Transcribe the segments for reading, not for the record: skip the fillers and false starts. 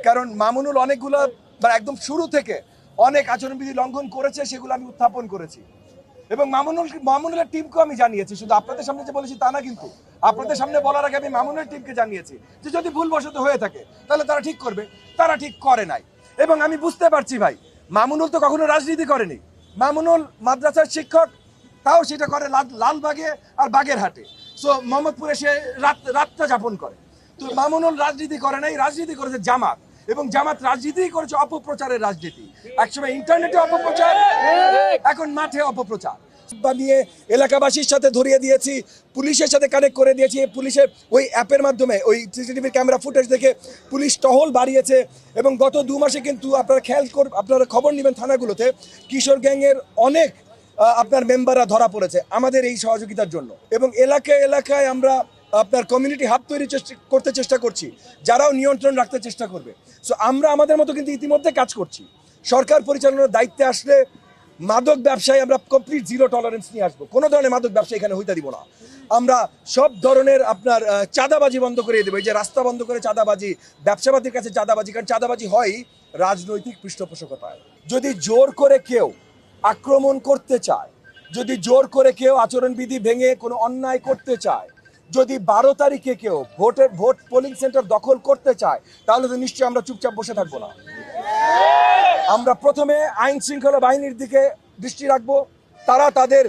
কারণ মামুনুল অনেকগুলো একদম শুরু থেকে অনেক আচরণবিধি লঙ্ঘন করেছে, সেগুলো আমি উত্থাপন করেছি এবং মামুনুলের টিমকেও আমি জানিয়েছি। শুধু আপনাদের সামনে যে বলেছি তা না, কিন্তু আপনাদের সামনে বলার আগে আমি মামুনুলের টিমকে জানিয়েছি যে যদি ভুলবশত হয়ে থাকে তাহলে তারা ঠিক করবে। তারা ঠিক করে নাই এবং আমি বুঝতে পারছি ভাই, মামুনুল তো কখনো রাজনীতি করেনি। মামুনুল মাদ্রাসার শিক্ষক, তাও সেটা করে লালবাগে আর বাগেরহাটে। সো মোহাম্মদপুরে সে রাতটা যাপন করে। তো মামুনুল রাজনীতি করে নাই, রাজনীতি করেছে জামাত, এবং জামাত রাজনীতি করেছে অপপ্রচারের রাজনীতি। একসময় ইন্টারনেটে অপপ্রচার, এখন মাঠে অপপ্রচার নিয়ে এলাকাবাসীর সাথে ধরিয়ে দিয়েছি, পুলিশের সাথে কানেক্ট করে দিয়েছি। পুলিশের ওই অ্যাপের মাধ্যমে, ওই সিসিটিভি ক্যামেরা ফুটেজ দেখে পুলিশ টহল বাড়িয়েছে এবং গত 2 মাসে কিন্তু আপনারা খবর নেবেন থানাগুলোতে কিশোর গ্যাংয়ের অনেক আপনার মেম্বাররা ধরা পড়েছে আমাদের এই সহযোগিতার জন্য। এবং এলাকায় এলাকায় আমরা আপনার কমিউনিটি হাব তৈরি করতে চেষ্টা করছি, যারাও নিয়ন্ত্রণ রাখতে চেষ্টা করবে। সো আমরা আমাদের মতো কিন্তু ইতিমধ্যে কাজ করছি। সরকার পরিচালনার দায়িত্বে আসলে মাদক ব্যবসায় আমরা কমপ্লিট জিরো টলারেন্স নিয়ে আসবো। কোনো ধরনের মাদক ব্যবসা এখানে হইতে দিব না। আমরা সব ধরনের আপনার চাঁদাবাজি বন্ধ করে দেবো। এই যে রাস্তা বন্ধ করে চাঁদাবাজি, ব্যবসাবাদীর কাছে চাঁদাবাজি, কারণ চাঁদাবাজি হয় রাজনৈতিক পৃষ্ঠপোষকতায়। যদি জোর করে কেউ আক্রমণ করতে চায়, যদি জোর করে কেউ আচরণবিধি ভেঙে কোনো অন্যায় করতে চায়, যদি 12 তারিখে কেউ ভোট পোলিং সেন্টার দখল করতে চায়, তাহলে তো নিশ্চয়ই আমরা চুপচাপ বসে থাকবো না। আমরা প্রথমে আইন শৃঙ্খলা বাহিনীর দিকে দৃষ্টি রাখবো, তারা তাদের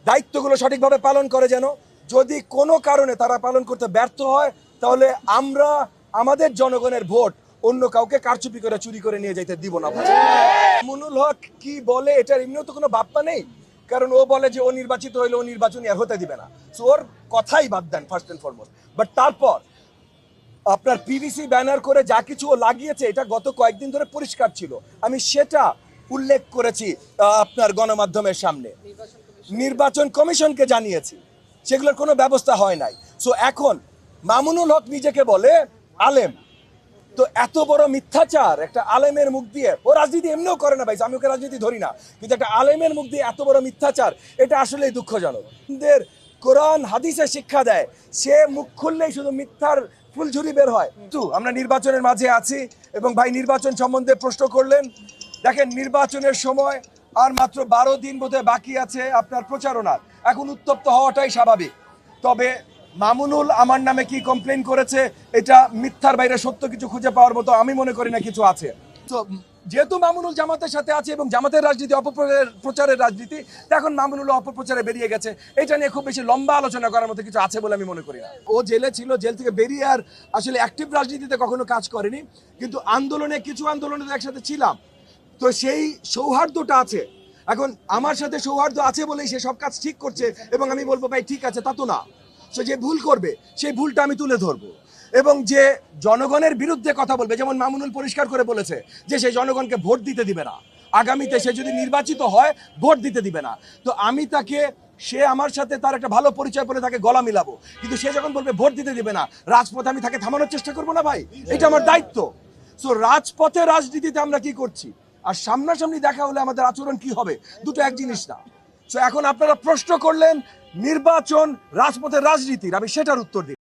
দায়িত্বগুলো সঠিকভাবে পালন করে। যেন যদি কোনো কারণে তারা পালন করতে ব্যর্থ হয়, তাহলে আমরা আমাদের জনগণের ভোট অন্য কাউকে কারচুপি করে চুরি করে নিয়ে যাইতে দিব না। মামুনুল হক কি বলে এটার এমনিও তো কোনো বাপ্পা নেই, কারণ ও বলে যে ও নির্বাচিত হইলে ও নির্বাচনী আর হতে দিবে না। সো ওর কথাই বাদ দেন ফার্স্ট এন্ড ফরমোস্ট। বাট তারপর আপনার পিভিসি ব্যানার করে যা কিছু ও লাগিয়েছে, এটা গত কয়েকদিন ধরে পরিষ্কার ছিল। আমি সেটা উল্লেখ করেছি আপনার গণমাধ্যমের সামনে, নির্বাচন কমিশনকে জানিয়েছি, সেগুলোর কোনো ব্যবস্থা হয় নাই। সো এখন মামুনুল হক নিজেকে বলে আলেম, তো এত বড় মিথ্যাচার একটা আলেমের মুখ দিয়ে, ও রাজনীতি এমনিও করে না ভাই, আমি ওকে রাজনীতি ধরি না, কিন্তু একটা আলেমের মুখ দিয়ে এত বড় মিথ্যাচার, এটা আসলেই দুঃখজনক। কোরআন হাদিসে শিক্ষা দেয়, সে মুখ খুললেই শুধু মিথ্যার ফুলঝুরি বের হয়। তো আমরা নির্বাচনের মাঝে আছি এবং ভাই নির্বাচন সম্বন্ধে প্রশ্ন করলেন। দেখেন, নির্বাচনের সময় আর মাত্র 12 দিন বোধহয় বাকি আছে আপনার প্রচারণার। এখন উত্তপ্ত হওয়াটাই স্বাভাবিক। তবে মামুনুল আমার নামে কি কমপ্লেন করেছে, এটা মিথ্যার বাইরে সত্য কিছু খুঁজে পাওয়ার মতো আমি মনে করি না কিছু আছে। তো যেহেতু মামুনুল জামাতের সাথে আছে এবং জামাতের রাজনীতি অপপ্রচারের রাজনীতি, এখন মামুনুল অপপ্রচারে বেরিয়ে গেছে, এটা নিয়ে খুব বেশি লম্বা আলোচনা করার মতো কিছু আছে বলে আমি মনে করি না। ও জেলে ছিল, জেল থেকে বেরিয়ে আর আসলে অ্যাক্টিভ রাজনীতিতে কখনো কাজ করেনি, কিন্তু কিছু আন্দোলনে একসাথে ছিলাম, তো সেই সৌহার্দ্যটা আছে। এখন আমার সাথে সৌহার্দ্য আছে বলেই সে সব কাজ ঠিক করছে এবং আমি বলবো ভাই ঠিক আছে, তা তো না। সে যে ভুল করবে সেই ভুলটা আমি তুলে ধরবো, এবং যে জনগণের বিরুদ্ধে কথা বলবে, যেমন মামুনুল পরিষ্কার করে বলেছে যে সে জনগণকে ভোট দিতে দিবে না, আগামীতে সে যদি নির্বাচিত হয় ভোট দিতে দিবে না। তো আমি তাকে, সে আমার সাথে তার একটা ভালো পরিচয় বলে তাকে গলা মিলাবো, কিন্তু সে যখন বলবে ভোট দিতে দিবে না, রাজপথে আমি তাকে থামানোর চেষ্টা করবো না ভাই, এটা আমার দায়িত্ব। সো রাজপথে রাজনীতিতে আমরা কি করছি আর সামনাসামনি দেখা হলে আমাদের আচরণ কি হবে, দুটো এক জিনিস না। সো এখন আপনারা প্রশ্ন করলেন নির্বাচন রাজপথের রাজনীতির, আমি সেটার উত্তর দিই।